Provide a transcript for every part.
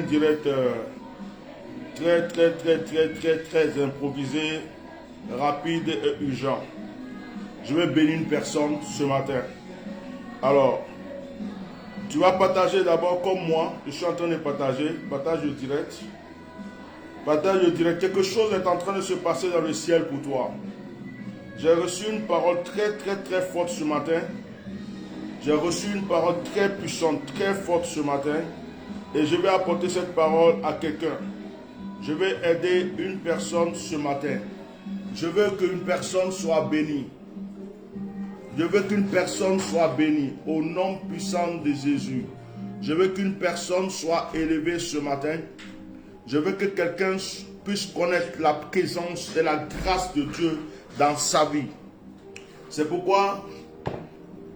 Direct très improvisé, rapide et urgent. Je vais bénir une personne ce matin. Alors, tu vas partager d'abord comme moi, je suis en train de partager, partage le direct. Partage le direct, quelque chose est en train de se passer dans le ciel pour toi. J'ai reçu une parole très forte ce matin. J'ai reçu une parole très puissante, très forte ce matin. Et je vais apporter cette parole à quelqu'un. Je vais aider une personne ce matin. Je veux qu'une personne soit bénie. Je veux qu'une personne soit bénie au nom puissant de Jésus. Je veux qu'une personne soit élevée ce matin. Je veux que quelqu'un puisse connaître la présence et la grâce de Dieu dans sa vie. C'est pourquoi,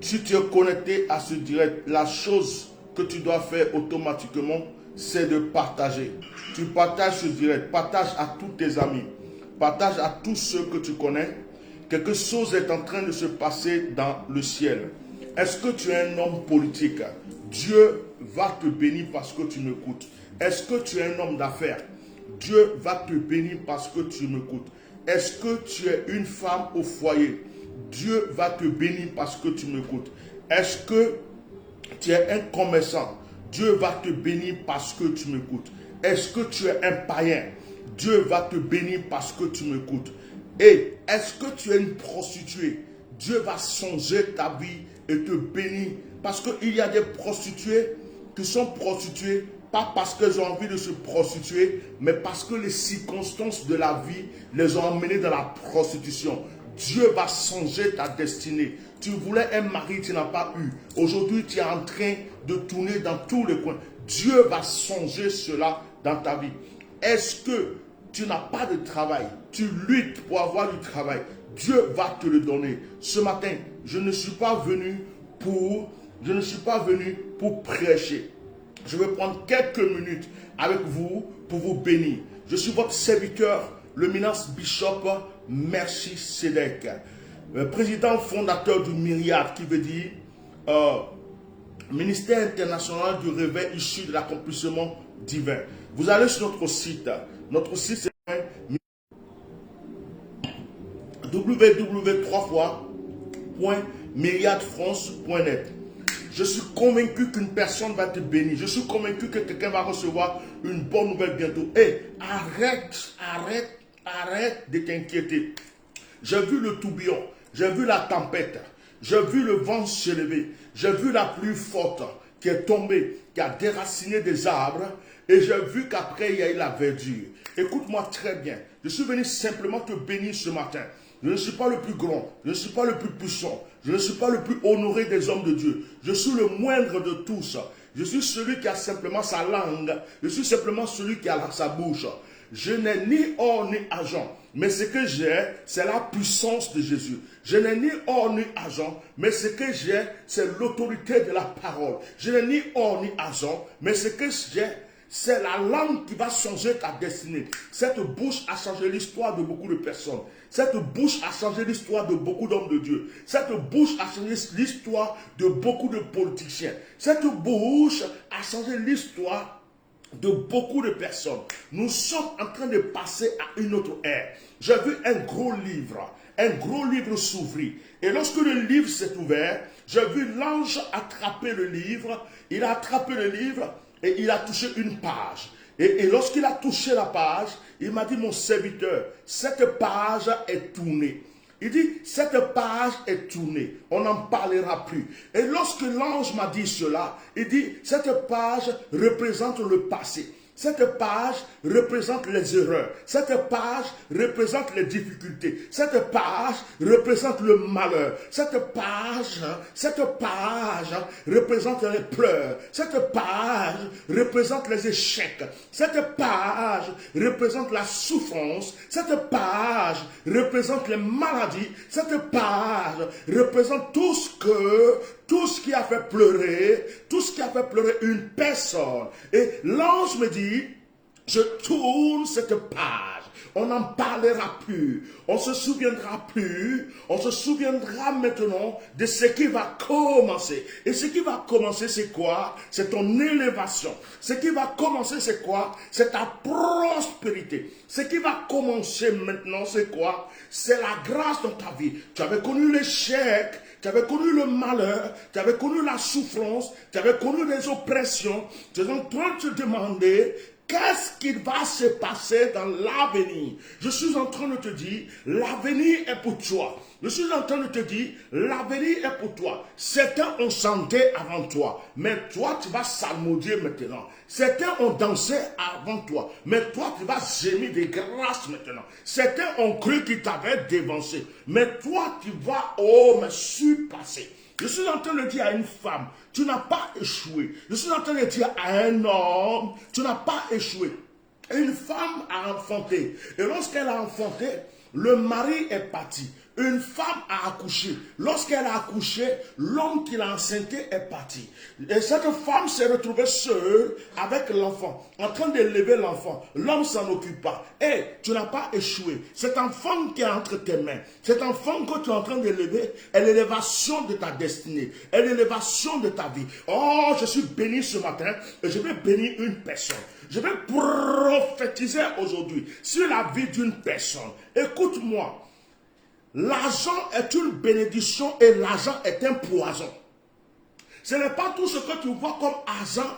si tu es connecté à ce direct, la chose que tu dois faire automatiquement, c'est de partager. Tu partages ce direct, partage à tous tes amis, partage à tous ceux que tu connais. Quelque chose est en train de se passer dans le ciel. Est-ce que tu es un homme politique? Dieu va te bénir parce que tu m'écoutes. Est-ce que tu es un homme d'affaires? Dieu va te bénir parce que tu m'écoutes. Est-ce que tu es une femme au foyer? Dieu va te bénir parce que tu m'écoutes. Est-ce que tu es un commerçant? Dieu va te bénir parce que tu m'écoutes. Est-ce que tu es un païen? Dieu va te bénir parce que tu m'écoutes. Et est-ce que tu es une prostituée? Dieu va changer ta vie et te bénir. Parce qu'il y a des prostituées qui sont prostituées, pas parce qu'elles ont envie de se prostituer, mais parce que les circonstances de la vie les ont emmenées dans la prostitution. Dieu va changer ta destinée. Tu voulais un mari, tu n'as pas eu. Aujourd'hui, tu es en train de tourner dans tous les coins. Dieu va changer cela dans ta vie. Est-ce que tu n'as pas de travail? Tu luttes pour avoir du travail. Dieu va te le donner. Ce matin, je ne suis pas venu pour prêcher. Je vais prendre quelques minutes avec vous pour vous bénir. Je suis votre serviteur, le Minas Bishop Melchisedec, président fondateur du Myriade, qui veut dire ministère international du réveil issu de l'accomplissement divin. Vous allez sur notre site. Notre site c'est www.myriadefrance.net. Je suis convaincu qu'une personne va te bénir. Je suis convaincu que quelqu'un va recevoir une bonne nouvelle bientôt. Et arrête de t'inquiéter. J'ai vu le tourbillon, j'ai vu la tempête, j'ai vu le vent se lever, j'ai vu la pluie forte qui est tombée, qui a déraciné des arbres, et j'ai vu qu'après il y a eu la verdure. Écoute-moi très bien, je suis venu simplement te bénir ce matin. Je ne suis pas le plus grand, je ne suis pas le plus puissant, je ne suis pas le plus honoré des hommes de Dieu. Je suis le moindre de tous. Je suis celui qui a simplement sa langue, je suis simplement celui qui a sa bouche. Je n'ai ni or ni argent, mais ce que j'ai, c'est la puissance de Jésus. Je n'ai ni or ni argent, mais ce que j'ai, c'est l'autorité de la parole. Je n'ai ni or ni argent, mais ce que j'ai, c'est la langue qui va changer ta destinée. Cette bouche a changé l'histoire de beaucoup de personnes. Cette bouche a changé l'histoire de beaucoup d'hommes de Dieu. Cette bouche a changé l'histoire de beaucoup de politiciens. Cette bouche a changé l'histoire de beaucoup de personnes. Nous sommes en train de passer à une autre ère. J'ai vu un gros livre s'ouvrir. Et lorsque le livre s'est ouvert, j'ai vu l'ange attraper le livre. Il a attrapé le livre et il a touché une page. Et lorsqu'il a touché la page, il m'a dit, mon serviteur, cette page est tournée. Il dit, cette page est tournée, on n'en parlera plus. Et lorsque l'ange m'a dit cela, il dit, cette page représente le passé. Cette page représente les erreurs. Cette page représente les difficultés. Cette page représente le malheur. Cette page représente les pleurs. Cette page représente les échecs. Cette page représente la souffrance. Cette page représente les maladies. Cette page représente tout ce qui a fait pleurer une personne. Et l'ange me dit, je tourne cette page. On n'en parlera plus. On se souviendra plus. On se souviendra maintenant de ce qui va commencer. Et ce qui va commencer, c'est quoi? C'est ton élévation. Ce qui va commencer, c'est quoi? C'est ta prospérité. Ce qui va commencer maintenant, c'est quoi? C'est la grâce dans ta vie. Tu avais connu l'échec, tu avais connu le malheur, tu avais connu la souffrance, tu avais connu les oppressions. Tu es en train de te demander qu'est-ce qui va se passer dans l'avenir. Je suis en train de te dire, l'avenir est pour toi. Je suis en train de te dire, l'avenir est pour toi. Certains ont chanté avant toi, mais toi, tu vas salmodier maintenant. Certains ont dansé avant toi, mais toi, tu vas gémir des grâces maintenant. Certains ont cru qu'ils t'avaient dévancé, mais toi, tu vas, me surpasser. Je suis en train de dire à une femme, tu n'as pas échoué. Je suis en train de dire à un homme, tu n'as pas échoué. Une femme a enfanté. Et lorsqu'elle a enfanté, le mari est parti. Une femme a accouché. Lorsqu'elle a accouché, l'homme qui l'a enceinté est parti. Et cette femme s'est retrouvée seule avec l'enfant, en train d'élever l'enfant. L'homme s'en occupe pas. Et tu n'as pas échoué. Cet enfant qui est entre tes mains, cet enfant que tu es en train d'élever, est l'élévation de ta destinée, est l'élévation de ta vie. Oh, je suis béni ce matin et je vais bénir une personne. Je vais prophétiser aujourd'hui sur la vie d'une personne. Écoute-moi. L'argent est une bénédiction et l'argent est un poison. Ce n'est pas tout ce que tu vois comme argent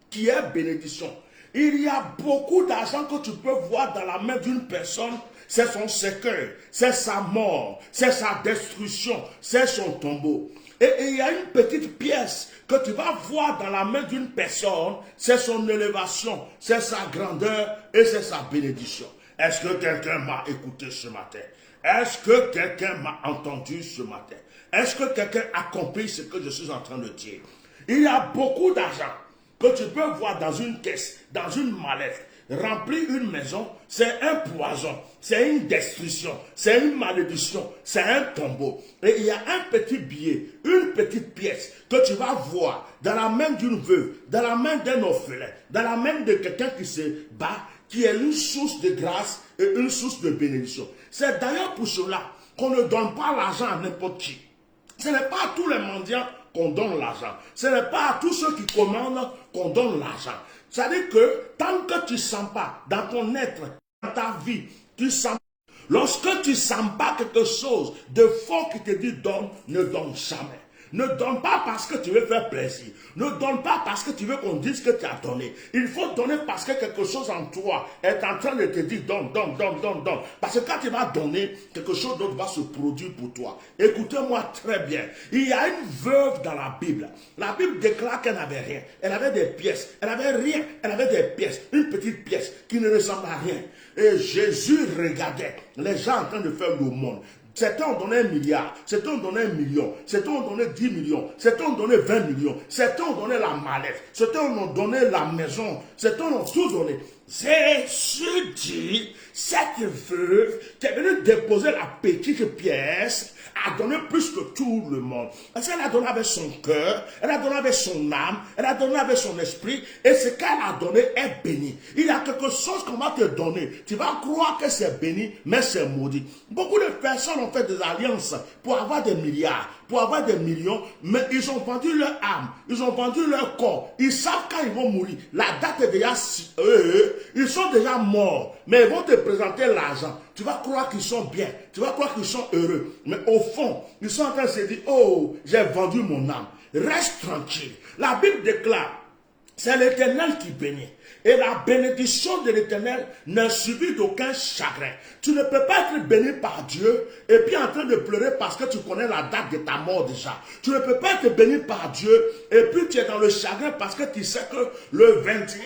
qui est bénédiction. Il y a beaucoup d'argent que tu peux voir dans la main d'une personne. C'est son cercueil, c'est sa mort, c'est sa destruction, c'est son tombeau. Et il y a une petite pièce que tu vas voir dans la main d'une personne, c'est son élévation, c'est sa grandeur et c'est sa bénédiction. Est-ce que quelqu'un m'a écouté ce matin? Est-ce que quelqu'un m'a entendu ce matin? Est-ce que quelqu'un a compris ce que je suis en train de dire? Il y a beaucoup d'argent que tu peux voir dans une caisse, dans une mallette. Remplir une maison, c'est un poison, c'est une destruction, c'est une malédiction, c'est un tombeau. Et il y a un petit billet, une petite pièce que tu vas voir dans la main d'une veuve, dans la main d'un orphelin, dans la main de quelqu'un qui se bat, qui est une source de grâce et une source de bénédiction. C'est d'ailleurs pour cela qu'on ne donne pas l'argent à n'importe qui. Ce n'est pas à tous les mendiants qu'on donne l'argent. Ce n'est pas à tous ceux qui commandent qu'on donne l'argent. C'est-à-dire que tant que tu ne sens pas dans ton être, dans ta vie, tu sens. Lorsque tu ne sens pas quelque chose de fort qui te dit donne, ne donne jamais. Ne donne pas parce que tu veux faire plaisir. Ne donne pas parce que tu veux qu'on dise que tu as donné. Il faut donner parce que quelque chose en toi est en train de te dire donne, donne, donne, donne, donne. Parce que quand tu vas donner, quelque chose d'autre va se produire pour toi. Écoutez-moi très bien. Il y a une veuve dans la Bible. La Bible déclare qu'elle n'avait rien. Elle avait des pièces. Elle n'avait rien. Elle avait des pièces. Une petite pièce qui ne ressemble à rien. Et Jésus regardait les gens en train de faire l'aumône. Certains ont donné 1 milliard, certains ont donné 1 million, certains ont donné 10 millions, certains ont donné 20 millions, certains ont donné la mallette, certains ont donné la maison, certains ont tout donné. Jésus dit, cette veuve qui est venue déposer la petite pièce a donné plus que tout le monde. Parce qu'elle a donné avec son cœur, elle a donné avec son âme, elle a donné avec son esprit, et ce qu'elle a donné est béni. Il y a quelque chose qu'on va te donner. Tu vas croire que c'est béni, mais c'est maudit. Beaucoup de personnes ont fait des alliances pour avoir des milliards, pour avoir des millions, mais ils ont vendu leur âme, ils ont vendu leur corps. Ils savent quand ils vont mourir. La date est déjà... ils sont déjà morts, mais ils vont te présenter l'argent. Tu vas croire qu'ils sont bien, tu vas croire qu'ils sont heureux, mais au fond, ils sont en train de se dire, oh, j'ai vendu mon âme. Reste tranquille. La Bible déclare, c'est l'Éternel qui bénit. Et la bénédiction de l'Éternel n'est suivie d'aucun chagrin. Tu ne peux pas être béni par Dieu et puis en train de pleurer parce que tu connais la date de ta mort déjà. Tu ne peux pas être béni par Dieu et puis tu es dans le chagrin parce que tu sais que le 21...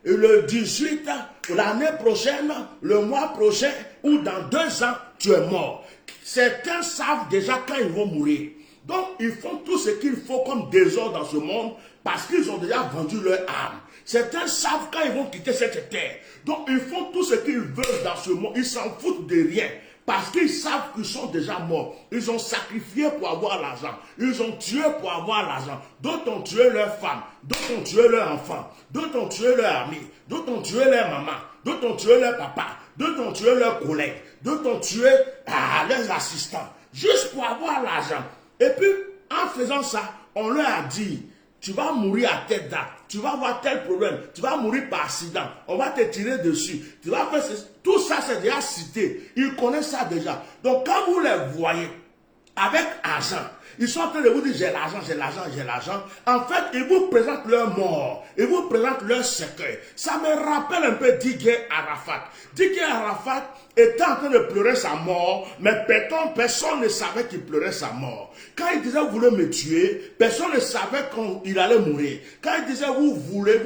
le 18, l'année prochaine, le mois prochain, ou dans 2 ans, tu es mort. Certains savent déjà quand ils vont mourir. Donc, ils font tout ce qu'il faut comme désordre dans ce monde parce qu'ils ont déjà vendu leur âme. Certains savent quand ils vont quitter cette terre. Donc, ils font tout ce qu'ils veulent dans ce monde. Ils s'en foutent de rien. Parce qu'ils savent qu'ils sont déjà morts. Ils ont sacrifié pour avoir l'argent. Ils ont tué pour avoir l'argent. D'autres ont tué leurs femmes. D'autres ont tué leurs enfants. D'autres ont tué leurs amis. D'autres ont tué leur maman. D'autres ont tué leur papa. d'autres ont tué leurs collègues, d'autres ont tué leurs assistants, juste pour avoir l'argent. Et puis, en faisant ça, on leur a dit, tu vas mourir à telle date, tu vas avoir tel problème, tu vas mourir par accident, on va te tirer dessus, tu vas faire tout ça, c'est déjà cité, ils connaissent ça déjà. Donc quand vous les voyez avec argent, ils sont en train de vous dire j'ai l'argent, j'ai l'argent, j'ai l'argent. En fait, ils vous présentent leur mort, ils vous présentent leur cercueil. Ça me rappelle un peu Didier Arafat. Didier Arafat était en train de pleurer sa mort, mais personne ne savait qu'il pleurait sa mort. Quand il disait vous voulez me tuer, personne ne savait quand il allait mourir. Quand il disait vous voulez,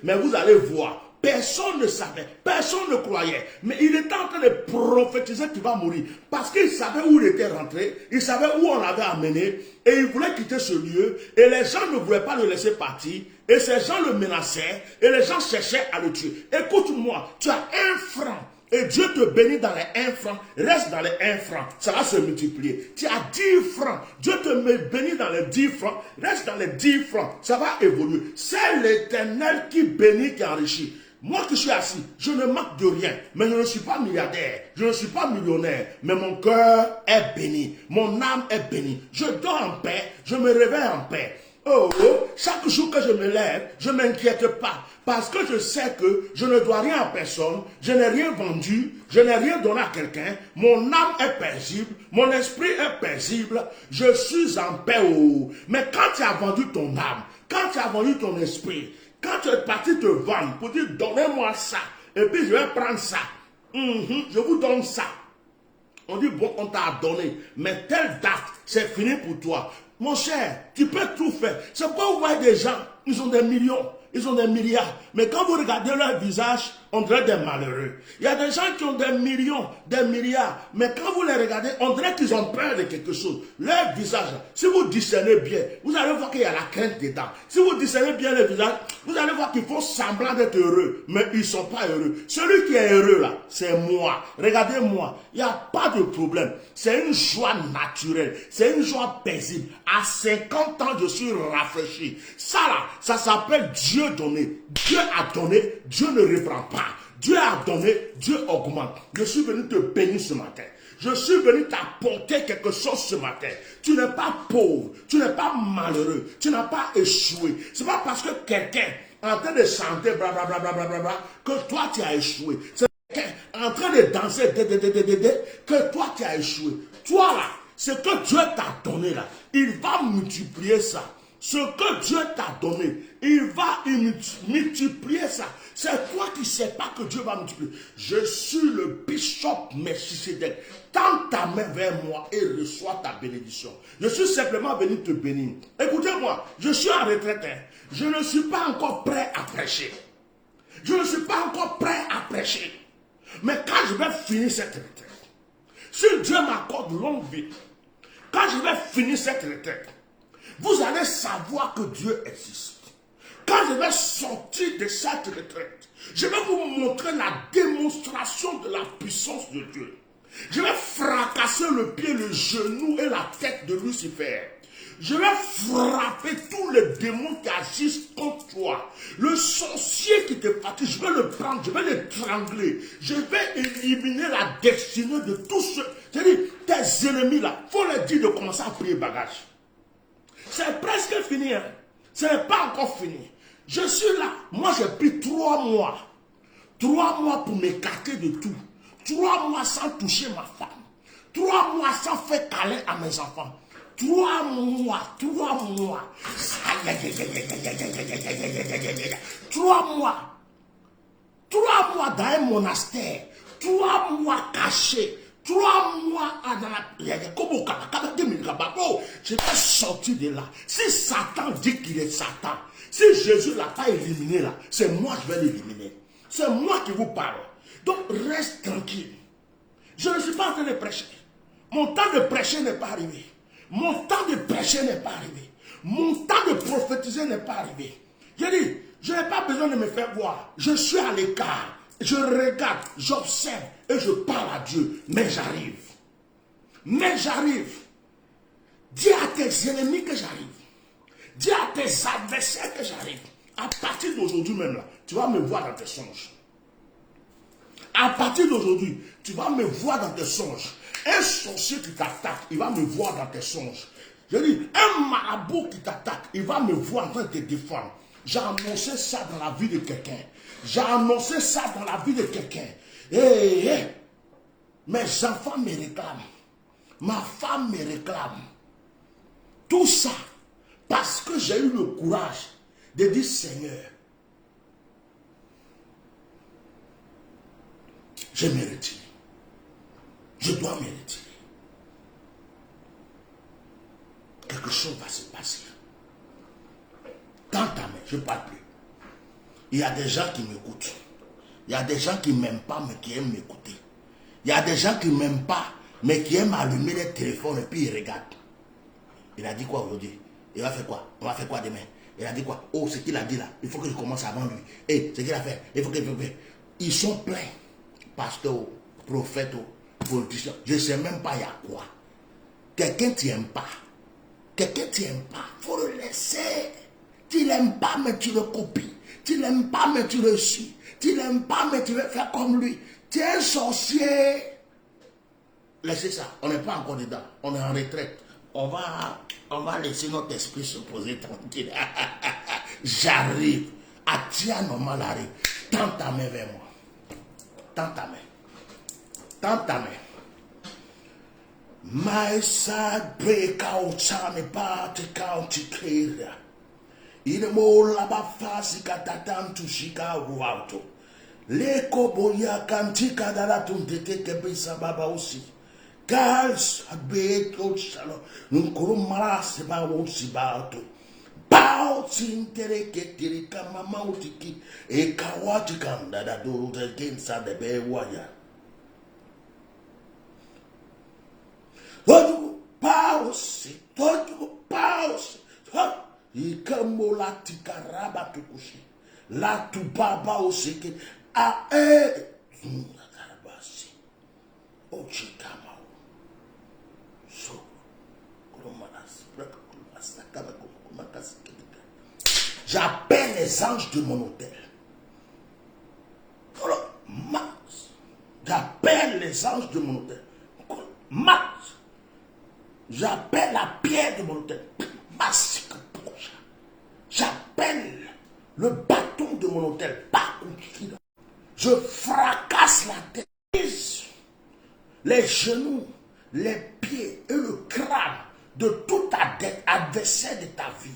mais vous allez voir. Personne ne savait, personne ne croyait. Mais il était en train de prophétiser qu'il va mourir. Parce qu'il savait où il était rentré, il savait où on l'avait amené, et il voulait quitter ce lieu, et les gens ne voulaient pas le laisser partir, et ces gens le menaçaient, et les gens cherchaient à le tuer. Écoute-moi, tu as 1 franc. Et Dieu te bénit dans les 1 franc, reste dans les 1 franc, ça va se multiplier. Tu as 10 francs, Dieu te bénit dans les 10 francs, reste dans les 10 francs, ça va évoluer. C'est l'Éternel qui bénit, qui enrichit. Moi qui suis assis, je ne manque de rien, mais je ne suis pas milliardaire, je ne suis pas millionnaire, mais mon cœur est béni, mon âme est bénie. Je dors en paix, je me réveille en paix. Oh, chaque jour que je me lève, je ne m'inquiète pas, parce que je sais que je ne dois rien à personne, je n'ai rien vendu, je n'ai rien donné à quelqu'un, mon âme est paisible, mon esprit est paisible, je suis en paix. Oh. Mais quand tu as vendu ton âme, quand tu as vendu ton esprit, quand tu es parti te vendre pour dire donnez-moi ça, et puis je vais prendre ça, je vous donne ça. On dit bon, on t'a donné, mais telle date, c'est fini pour toi. Mon cher, tu peux tout faire. C'est pas vous voyez des gens, ils ont des millions, ils ont des milliards, mais quand vous regardez leur visage, on dirait des malheureux. Il y a des gens qui ont des millions, des milliards, mais quand vous les regardez, on dirait qu'ils ont peur de quelque chose. Leur visage, si vous discernez bien, vous allez voir qu'il y a la crainte dedans. Si vous discernez bien le visage, vous allez voir qu'ils font semblant d'être heureux, mais ils ne sont pas heureux. Celui qui est heureux là, c'est moi. Regardez-moi, il n'y a pas de problème. C'est une joie naturelle, c'est une joie paisible. À 50 ans, je suis rafraîchi. Ça là, ça s'appelle Dieu donné. Dieu a donné, Dieu ne reprend pas. Dieu a donné, Dieu augmente. Je suis venu te bénir ce matin. Je suis venu t'apporter quelque chose ce matin. Tu n'es pas pauvre, tu n'es pas malheureux, tu n'as pas échoué. Ce n'est pas parce que quelqu'un est en train de chanter blablabla que toi tu as échoué. C'est quelqu'un en train de danser que toi tu as échoué. Toi là, ce que Dieu t'a donné là, il va multiplier ça. Ce que Dieu t'a donné, il va multiplier ça. C'est toi qui ne sais pas que Dieu va multiplier. Je suis le bishop Melchisedec. Tends ta main vers moi et reçois ta bénédiction. Je suis simplement venu te bénir. Écoutez-moi, je suis en retraite. Je ne suis pas encore prêt à prêcher. Je ne suis pas encore prêt à prêcher. Mais quand je vais finir cette retraite, si Dieu m'accorde longue vie, quand je vais finir cette retraite, vous allez savoir que Dieu existe. Quand je vais sortir de cette retraite, je vais vous montrer la démonstration de la puissance de Dieu. Je vais fracasser le pied, le genou et la tête de Lucifer. Je vais frapper tous les démons qui agissent contre toi. Le sorcier qui te fatigue, je vais le prendre, je vais l'étrangler. Je vais éliminer la destinée de tous ceux. C'est-à-dire, tes ennemis là, il faut leur dire de commencer à prier bagage. C'est presque fini. Hein? Ce n'est pas encore fini. Je suis là. Moi, j'ai pris 3 mois. 3 mois pour m'écarter de tout. 3 mois sans toucher ma femme. 3 mois sans faire câlin à mes enfants. 3 mois. 3 mois. 3 mois. 3 mois dans un monastère. 3 mois cachés. 3 mois dans la... Je vais sortir de là. Si Satan dit qu'il est Satan, si Jésus ne l'a pas éliminé là, c'est moi qui vais l'éliminer. C'est moi qui vous parle. Donc reste tranquille. Je ne suis pas en train de prêcher. Mon temps de prêcher n'est pas arrivé. Mon temps de prêcher n'est pas arrivé. Mon temps de prophétiser n'est pas arrivé. Je dis, je n'ai pas besoin de me faire voir. Je suis à l'écart. Je regarde, j'observe et je parle à Dieu. Mais j'arrive. Mais j'arrive. Dis à tes ennemis que j'arrive. Dis à tes adversaires que j'arrive. À partir d'aujourd'hui même là, tu vas me voir dans tes songes. À À partir d'aujourd'hui, tu vas me voir dans tes songes. Un sorcier qui t'attaque, il va me voir dans tes songes. Je dis, un marabout qui t'attaque, il va me voir en train de te défendre. J'ai annoncé ça dans la vie de quelqu'un. J'ai annoncé ça dans la vie de quelqu'un. Mes enfants me réclament. Ma femme me réclame. Tout ça parce que j'ai eu le courage de dire, Seigneur, je me retire. Je dois me retirer. Quelque chose va se passer. Dans ta main, je ne parle plus. Il y a des gens qui m'écoutent. Il y a des gens qui ne m'aiment pas, mais qui aiment m'écouter. Il y a des gens qui ne m'aiment pas, mais qui aiment allumer les téléphones et puis ils regardent. Il a dit quoi aujourd'hui? Il va faire quoi? On va faire quoi demain? Il a dit quoi? Oh, ce qu'il a dit là, il faut que je commence avant lui. Et ce qu'il a fait, il faut que je fasse. Ils sont pleins. Pasteurs, prophètes, politiciens. Je ne sais même pas il y a quoi. Quelqu'un ne t'aime pas. Quelqu'un ne t'aime pas. Il faut le laisser. Tu l'aimes pas, mais tu le copies. Tu l'aimes pas, mais tu le suis. Tu l'aimes pas, mais tu veux faire comme lui. Tu es un sorcier. Laissez ça. On n'est pas encore dedans. On est en retraite. On va laisser notre esprit se poser tranquille. J'arrive. Atia normal arrive. Tends ta main vers moi. Tends ta main. Tends ta main. My sad break out, chame party county clear. Il mola bafasi katatan tu shika ruauto. Leko boya kantika dala tuntete kebisa baba aussi. Gals abet ochalo. Nunkuru marase ba aussi bato. Bao tintere ketiri kama mautiki. E kawati kanda da duru de gensa de be waya. Todo pause, todo pause. Ikamo la tikaraba tukushi. La tubaba oseke. A karabasi. Ochikama. So. J'appelle les anges de mon hôtel. J'appelle les anges de mon hôtel. Max. J'appelle la pierre de mon hôtel. J'appelle le bâton de mon hôtel. Je fracasse la tête, les genoux, les pieds et le crâne de tout adversaire de ta vie.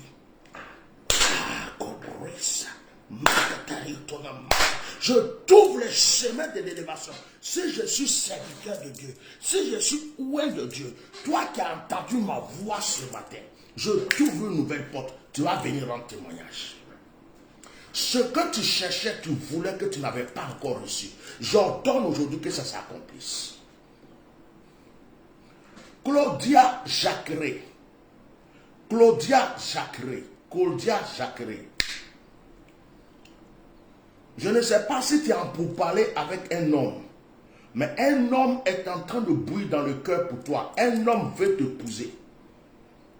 Je t'ouvre les chemins de l'élévation. Si je suis serviteur de Dieu, si je suis ouin de Dieu, toi qui as entendu ma voix ce matin, je t'ouvre une nouvelle porte. Tu vas venir rendre témoignage. Ce que tu cherchais, tu voulais que tu n'avais pas encore reçu. J'ordonne aujourd'hui que ça s'accomplisse. Claudia Jacqueret. Claudia Jacqueret. Claudia Jacqueret. Je ne sais pas si tu es en pourparlers avec un homme. Mais un homme est en train de bouillir dans le cœur pour toi. Un homme veut t'épouser.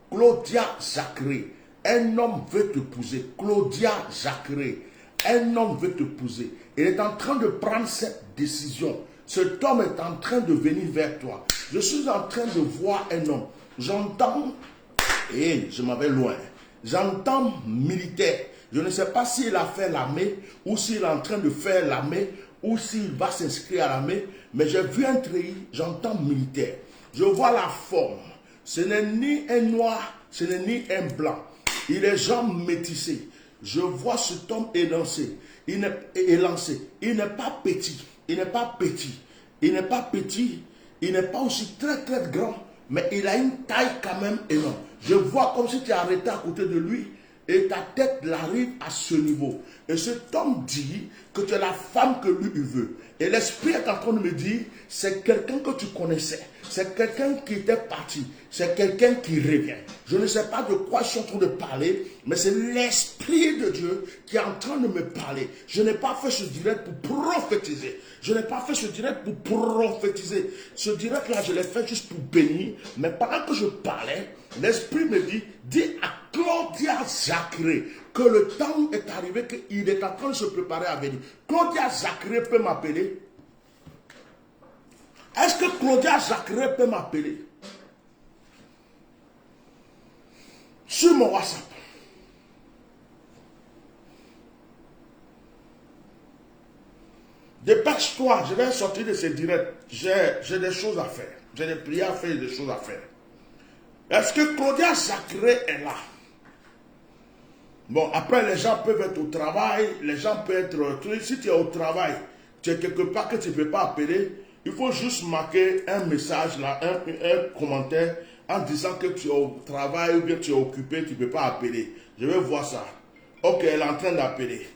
Claudia Jacqueret. Un homme veut t'épouser. Claudia Jacqueret. Un homme veut t'épouser. Il est en train de prendre cette décision. Cet homme est en train de venir vers toi. Je suis en train de voir un homme. J'entends, et je m'en vais loin. J'entends militaire. Je ne sais pas s'il a fait l'armée, ou s'il est en train de faire l'armée, ou s'il va s'inscrire à l'armée. Mais j'ai vu un treillis, j'entends militaire. Je vois la forme. Ce n'est ni un noir, ce n'est ni un blanc. Il est jambes métissées. Je vois cet homme élancé. Il n'est pas petit. Il n'est pas petit. Il n'est pas petit. Il n'est pas aussi très très grand. Mais il a une taille quand même énorme. Je vois comme si tu es arrêté à côté de lui. Et ta tête arrive à ce niveau. Et cet homme dit que tu es la femme que lui il veut. Et l'esprit est en train de me dire, c'est quelqu'un que tu connaissais. C'est quelqu'un qui était parti. C'est quelqu'un qui revient. Je ne sais pas de quoi je suis en train de parler, mais c'est l'esprit de Dieu qui est en train de me parler. Je n'ai pas fait ce direct pour prophétiser. Je n'ai pas fait ce direct pour prophétiser. Ce direct-là, je l'ai fait juste pour bénir. Mais pendant que je parlais, l'esprit me dit, dis à Claudia Jacqueret que le temps est arrivé, qu'il est en train de se préparer à venir. Claudia Jacqueret peut m'appeler. Est-ce que Claudia Jacqueret peut m'appeler sur mon WhatsApp? Dépêche-toi, je vais sortir de ces directs. J'ai des choses à faire. J'ai des prières à faire et des choses à faire. Est-ce que Claudia Jacqueret est là? Bon, après, les gens peuvent être au travail, les gens peuvent être... Si tu es au travail, tu es quelque part que tu ne peux pas appeler, il faut juste marquer un message, là, un commentaire, en disant que tu es au travail ou bien tu es occupé, tu ne peux pas appeler. Je vais voir ça. Ok, elle est en train d'appeler.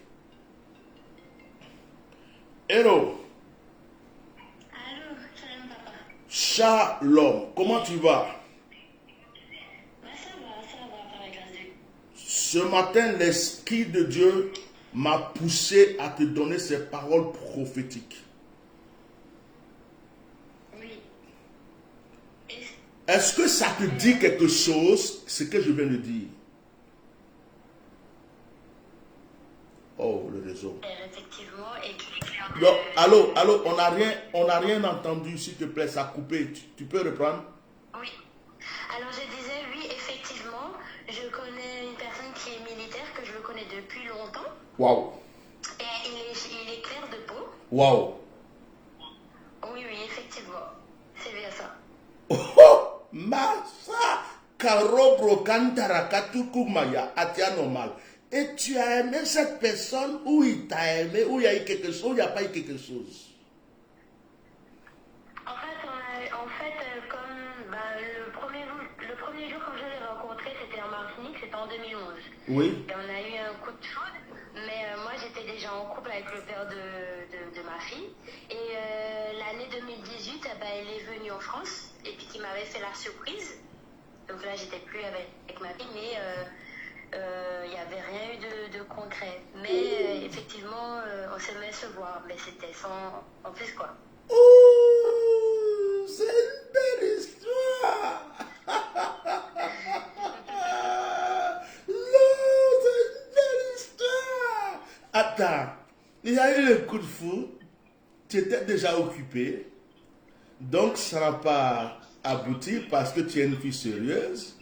Hello. Allô, salam papa. Shalom. Comment tu vas? Bah ça va, par la grâce de Dieu. Ce matin, l'Esprit de Dieu m'a poussé à te donner ces paroles prophétiques. Oui. Est-ce que ça te dit quelque chose, ce que je viens de dire? Oh, le réseau. Effectivement, et qui est clair de... Donc, allô, on n'a rien entendu, s'il te plaît, ça a coupé. Tu peux reprendre? Oui. Alors je disais, oui, effectivement, je connais une personne qui est militaire, que je le connais depuis longtemps. Waouh. Et il est clair de peau. Waouh. Oui, effectivement. C'est bien ça. Oh, Massa, Karobro, Kantarakatukumaya, Atia normal. Et tu as aimé cette personne ou il t'a aimé, ou il y a eu quelque chose, ou il n'y a pas eu quelque chose? En fait, comme bah, le premier jour quand je l'ai rencontré, c'était en Martinique, c'était en 2011. Oui. Et on a eu un coup de foudre, mais moi j'étais déjà en couple avec le père de ma fille. Et l'année 2018, il est venu en France et puis il m'avait fait la surprise. Donc là, j'étais plus avec ma fille, mais il n'y avait rien eu de concret. Mais effectivement, on s'aimait se voir, mais c'était sans en plus quoi. Oh, c'est une belle histoire. Non, c'est une belle histoire. Attends, il y a eu le coup de fou. Tu étais déjà occupé. Donc, ça n'a pas abouti parce que tu es une fille sérieuse.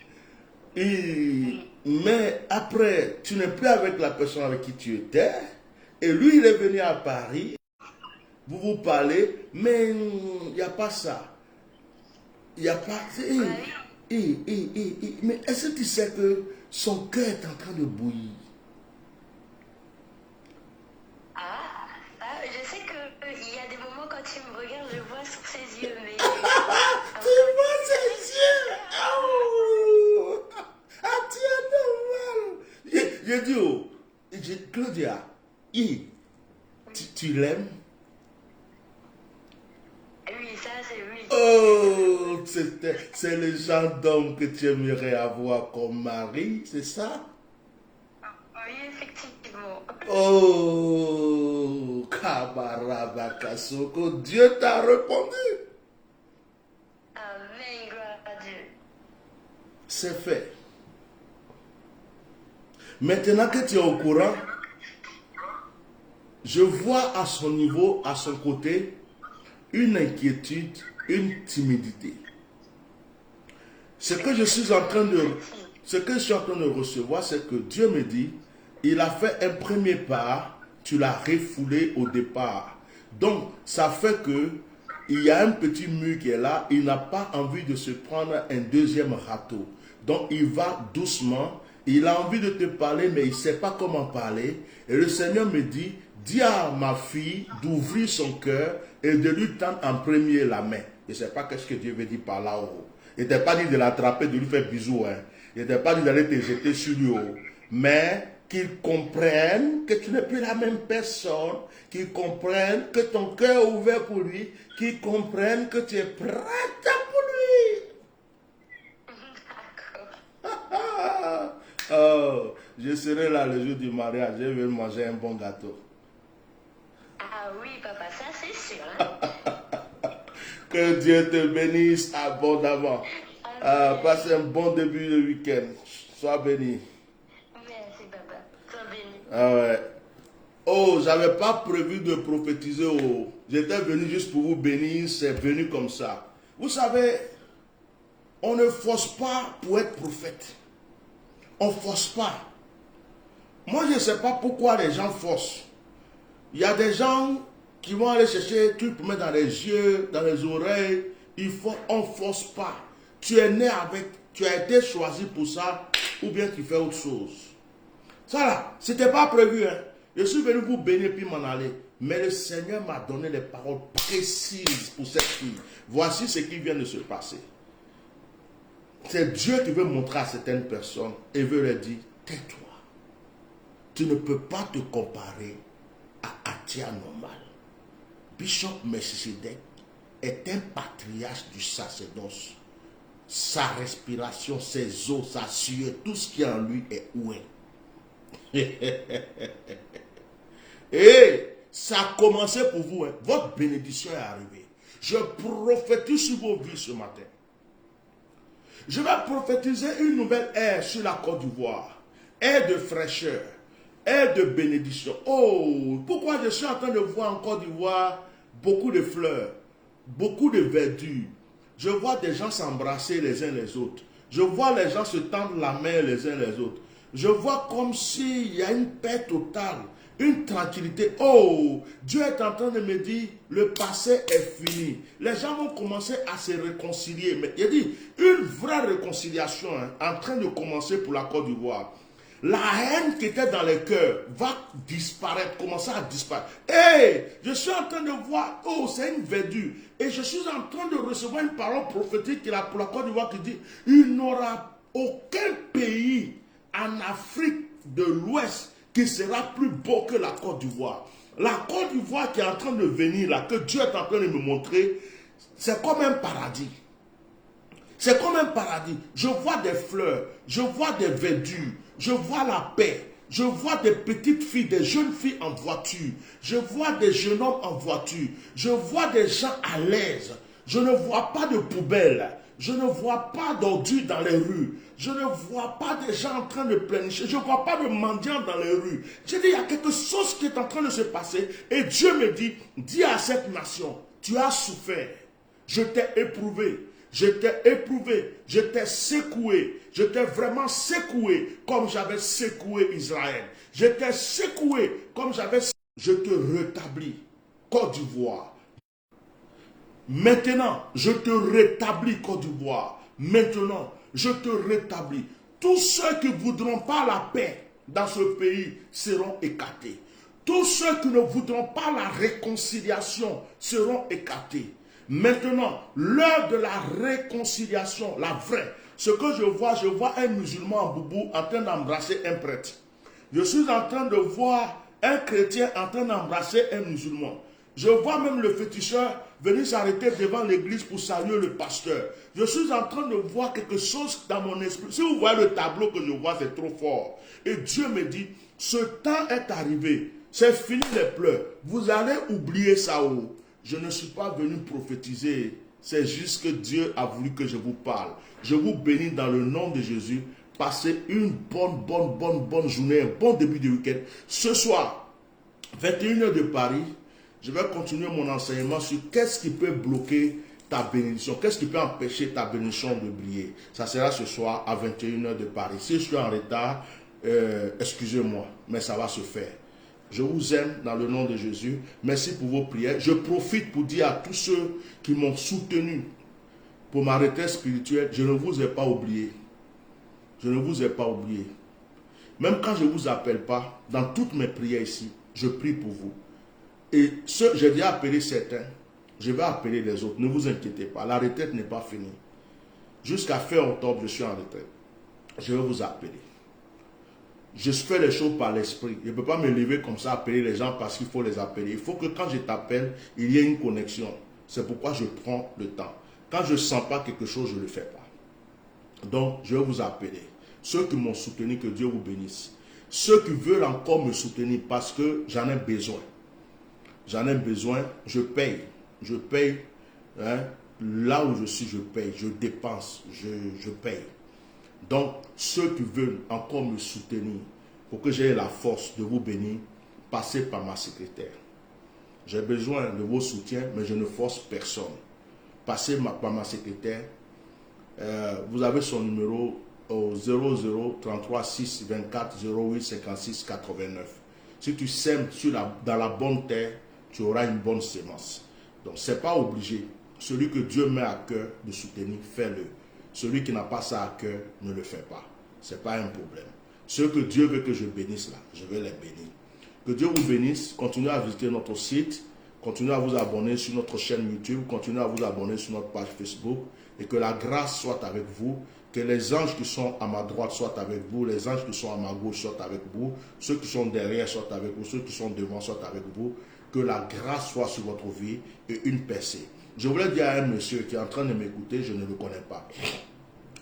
Mais après, tu n'es plus avec la personne avec qui tu étais. Et lui, il est venu à Paris. Vous vous parlez, mais il n'y a pas ça. Il n'y a pas... Mais est-ce que tu sais que son cœur est en train de bouillir? Je sais qu'il y a des moments quand tu me regardes, je vois sur ses yeux, mais... Tu vois ses yeux? Oh! Ah, tu es normal. Je dis, oh, Claudia, tu l'aimes? Oui, ça c'est oui. Oh, c'est le genre d'homme que tu aimerais avoir comme mari, c'est ça? Oui, effectivement. Oh, Kabarabakasoko, Dieu t'a répondu. Amen, gloire à Dieu. C'est fait. Maintenant que tu es au courant, je vois à son niveau, à son côté, une inquiétude, une timidité. Ce que je suis en train de recevoir, c'est que Dieu me dit, il a fait un premier pas, tu l'as refoulé au départ. Donc, ça fait que il y a un petit mur qui est là, il n'a pas envie de se prendre un deuxième râteau. Donc, il va doucement, il a envie de te parler, mais il ne sait pas comment parler. Et le Seigneur me dit, dis à ma fille d'ouvrir son cœur et de lui tendre en premier la main. Je ne sais pas qu'est-ce que Dieu veut dire par là-haut. Il ne t'a pas dit de l'attraper, de lui faire bisous. Hein. Il ne t'a pas dit d'aller te jeter sur lui haut. Mais qu'il comprenne que tu n'es plus la même personne, qu'il comprenne que ton cœur est ouvert pour lui, qu'il comprenne que tu es prête pour lui. D'accord. Oh, je serai là le jour du mariage, je vais manger un bon gâteau. Ah oui, papa, ça c'est sûr. Hein? Que Dieu te bénisse abondamment. Passe un bon début de week-end. Sois béni. Merci, papa. Sois béni. Ah ouais. Oh, j'avais pas prévu de prophétiser. Oh. J'étais venu juste pour vous bénir, c'est venu comme ça. Vous savez, on ne force pas pour être prophète. On ne force pas. Moi, je ne sais pas pourquoi les gens forcent. Il y a des gens qui vont aller chercher des trucs pour mettre dans les yeux, dans les oreilles. On ne force pas. Tu es né avec, tu as été choisi pour ça, ou bien tu fais autre chose. Ça là, ce n'était pas prévu. Hein. Je suis venu vous bénir puis m'en aller. Mais le Seigneur m'a donné les paroles précises pour cette fille. Voici ce qui vient de se passer. C'est Dieu qui veut montrer à certaines personnes et veut leur dire, tais-toi. Tu ne peux pas te comparer à Atia normal. Bishop Melchisedec est un patriarche du sacerdoce. Sa respiration, ses os, sa sueur, tout ce qui est en lui est oué. Et ça a commencé pour vous. Hein. Votre bénédiction est arrivée. Je prophétise sur vos vies ce matin. Je vais prophétiser une nouvelle ère sur la Côte d'Ivoire. Ère de fraîcheur. Ère de bénédiction. Oh, pourquoi je suis en train de voir en Côte d'Ivoire beaucoup de fleurs, beaucoup de verdure. Je vois des gens s'embrasser les uns les autres. Je vois les gens se tendre la main les uns les autres. Je vois comme s'il y a une paix totale, une tranquillité. Oh, Dieu est en train de me dire, le passé est fini. Les gens vont commencer à se réconcilier. Mais il dit, une vraie réconciliation en train de commencer pour la Côte d'Ivoire. La haine qui était dans les cœurs va disparaître, commencer à disparaître. Hey, je suis en train de voir, oh, c'est une verdure. Et je suis en train de recevoir une parole prophétique pour la Côte d'Ivoire qui dit, il n'aura aucun pays en Afrique de l'Ouest qui sera plus beau que la Côte d'Ivoire. La Côte d'Ivoire qui est en train de venir là, que Dieu est en train de me montrer, c'est comme un paradis. C'est comme un paradis. Je vois des fleurs, je vois des verdures, je vois la paix. Je vois des petites filles, des jeunes filles en voiture. Je vois des jeunes hommes en voiture. Je vois des gens à l'aise. Je ne vois pas de poubelles. Je ne vois pas d'ordures dans les rues. Je ne vois pas des gens en train de pleurnicher. Je ne vois pas de mendiants dans les rues. Je dis, il y a quelque chose qui est en train de se passer. Et Dieu me dit, dis à cette nation, tu as souffert. Je t'ai éprouvé. Je t'ai éprouvé, je t'ai secoué, je t'ai vraiment secoué comme j'avais secoué Israël. Je t'ai secoué comme j'avais secoué. Je te rétablis, Côte d'Ivoire. Maintenant, je te rétablis, Côte d'Ivoire. Maintenant, je te rétablis. Tous ceux qui ne voudront pas la paix dans ce pays seront écartés. Tous ceux qui ne voudront pas la réconciliation seront écartés. Maintenant, l'heure de la réconciliation, la vraie, ce que je vois un musulman en boubou en train d'embrasser un prêtre. Je suis en train de voir un chrétien en train d'embrasser un musulman. Je vois même le féticheur venir s'arrêter devant l'église pour saluer le pasteur. Je suis en train de voir quelque chose dans mon esprit. Si vous voyez le tableau que je vois, c'est trop fort. Et Dieu me dit, ce temps est arrivé. C'est fini les pleurs. Vous allez oublier ça. Je ne suis pas venu prophétiser. C'est juste que Dieu a voulu que je vous parle. Je vous bénis dans le nom de Jésus. Passez une bonne journée, un bon début de week-end. Ce soir, 21h de Paris, je vais continuer mon enseignement sur qu'est-ce qui peut bloquer ta bénédiction. Qu'est-ce qui peut empêcher ta bénédiction de briller. Ça sera ce soir à 21h de Paris. Si je suis en retard, excusez-moi, mais ça va se faire. Je vous aime dans le nom de Jésus. Merci pour vos prières. Je profite pour dire à tous ceux qui m'ont soutenu pour ma retraite spirituelle, je ne vous ai pas oublié. Je ne vous ai pas oublié. Même quand je ne vous appelle pas, dans toutes mes prières ici, je prie pour vous. Et j'ai déjà appelé certains, je vais appeler les autres. Ne vous inquiétez pas, la retraite n'est pas finie. Jusqu'à fin octobre, je suis en retraite. Je vais vous appeler. Je fais les choses par l'esprit. Je ne peux pas me lever comme ça, appeler les gens parce qu'il faut les appeler. Il faut que quand je t'appelle, il y ait une connexion. C'est pourquoi je prends le temps. Quand je ne sens pas quelque chose, je ne le fais pas. Donc, je vais vous appeler. Ceux qui m'ont soutenu, que Dieu vous bénisse. Ceux qui veulent encore me soutenir parce que j'en ai besoin. J'en ai besoin, je paye. Je paye. Hein, là où je suis, je paye. Je dépense, je paye. Donc, ceux qui veulent encore me soutenir, pour que j'aie la force de vous bénir, passez par ma secrétaire. J'ai besoin de vos soutiens, mais je ne force personne. Passez par ma secrétaire. Vous avez son numéro au 00 33 6 24 08 56 89. Si tu sèmes dans la bonne terre, tu auras une bonne sémence. Donc, ce n'est pas obligé. Celui que Dieu met à cœur de soutenir, fais-le. Celui qui n'a pas ça à cœur, ne le fait pas. Ce n'est pas un problème. Ceux que Dieu veut que je bénisse là, je vais les bénir. Que Dieu vous bénisse. Continuez à visiter notre site. Continuez à vous abonner sur notre chaîne YouTube. Continuez à vous abonner sur notre page Facebook. Et que la grâce soit avec vous. Que les anges qui sont à ma droite soient avec vous. Les anges qui sont à ma gauche soient avec vous. Ceux qui sont derrière soient avec vous. Ceux qui sont devant soient avec vous. Que la grâce soit sur votre vie et une percée. Je voulais dire à un monsieur qui est en train de m'écouter, je ne le connais pas.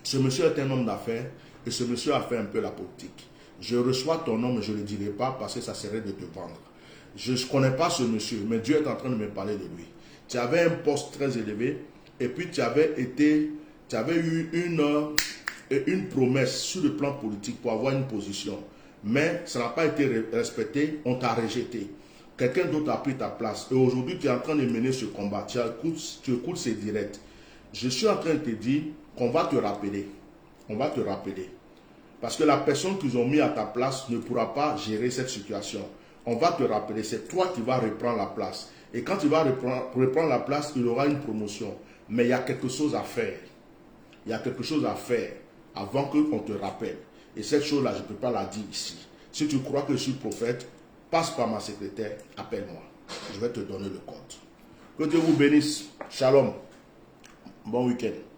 Ce monsieur est un homme d'affaires et ce monsieur a fait un peu la politique. Je reçois ton nom, mais je ne le dirai pas parce que ça serait de te vendre. Je ne connais pas ce monsieur, mais Dieu est en train de me parler de lui. Tu avais un poste très élevé et puis tu avais eu une promesse sur le plan politique pour avoir une position. Mais ça n'a pas été respecté, on t'a rejeté. Quelqu'un d'autre a pris ta place. Et aujourd'hui, tu es en train de mener ce combat. Tu écoutes ces directs. Je suis en train de te dire qu'on va te rappeler. On va te rappeler. Parce que la personne qu'ils ont mis à ta place ne pourra pas gérer cette situation. On va te rappeler. C'est toi qui vas reprendre la place. Et quand tu vas reprendre la place, il y aura une promotion. Mais il y a quelque chose à faire. Il y a quelque chose à faire avant qu'on te rappelle. Et cette chose-là, je ne peux pas la dire ici. Si tu crois que je suis prophète, passe par ma secrétaire, appelle-moi. Je vais te donner le compte. Que Dieu vous bénisse. Shalom. Bon week-end.